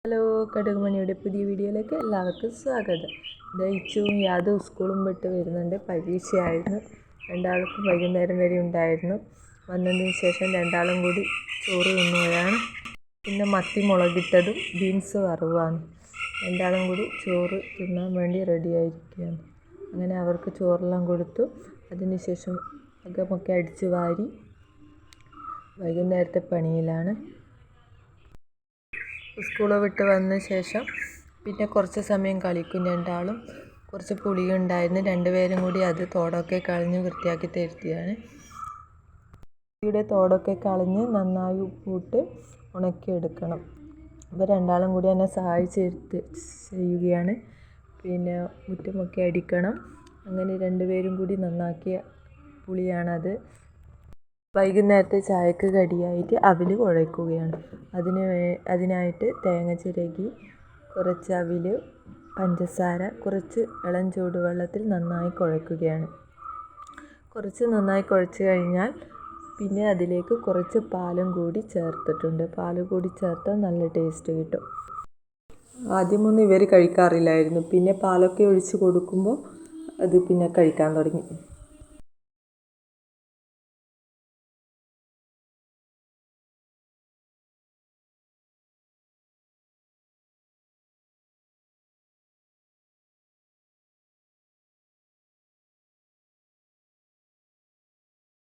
Hello, കടുകുമണിയുടെ പുതിയ വീഡിയോയിലേക്ക് എല്ലാവർക്കും സ്വാഗതം. ഇച്ചുവും യാദവും സ്കൂളും വിട്ട് വരുന്നുണ്ട്. പരീക്ഷയായിരുന്നു. രണ്ടാൾക്കും വൈകുന്നേരം വരെ ഉണ്ടായിരുന്നു. വന്നതിന് ശേഷം രണ്ടാളും കൂടി ചോറ് തിന്നുകയാണ്. പിന്നെ മത്തി മുളകിട്ടതും ബീൻസ് വറവാണ്. രണ്ടാളും കൂടി ചോറ് തിന്നാൻ വേണ്ടി റെഡിയായിരിക്കുകയാണ്. അങ്ങനെ അവർക്ക് ചോറെല്ലാം കൊടുത്തു. അതിന് ശേഷം അകമൊക്കെ അടിച്ച് വാരി വൈകുന്നേരത്തെ പണിയിലാണ്. സ്കൂൾ വിട്ട് വന്ന ശേഷം പിന്നെ കുറച്ച് സമയം കളിക്കും. രണ്ടാളും കുറച്ച് പുളിയുണ്ടായിരുന്നു. രണ്ടുപേരും കൂടി അത് തോടൊക്കെ കളഞ്ഞ് വൃത്തിയാക്കി തരുത്തിയാണ്. പുളിയുടെ തോടൊക്കെ കളഞ്ഞ് നന്നായി ഉപ്പിട്ട് ഉണക്കിയെടുക്കണം. അപ്പോൾ രണ്ടാളും കൂടി എന്നെ ചെയ്യുകയാണ്. പിന്നെ മുറ്റമൊക്കെ അടിക്കണം. അങ്ങനെ രണ്ടുപേരും കൂടി നന്നാക്കിയ പുളിയാണത്. വൈകുന്നേരത്തെ ചായക്ക് കടിയായിട്ട് അവിൽ കുഴയ്ക്കുകയാണ്. അതിനായിട്ട് തേങ്ങ ചിരകി കുറച്ച് അവിൽ, പഞ്ചസാര, കുറച്ച് ഇളം ചൂടുവെള്ളത്തിൽ നന്നായി കുഴയ്ക്കുകയാണ്. കുറച്ച് നന്നായി കുഴച്ച് കഴിഞ്ഞാൽ പിന്നെ അതിലേക്ക് കുറച്ച് പാലും കൂടി ചേർത്തിട്ടുണ്ട്. പാൽ കൂടി ചേർത്താൽ നല്ല ടേസ്റ്റ് കിട്ടും. ആദ്യമൊന്നും ഇവർ കഴിക്കാറില്ലായിരുന്നു. പിന്നെ പാലൊക്കെ ഒഴിച്ച് കൊടുക്കുമ്പോൾ അത് പിന്നെ കഴിക്കാൻ തുടങ്ങി.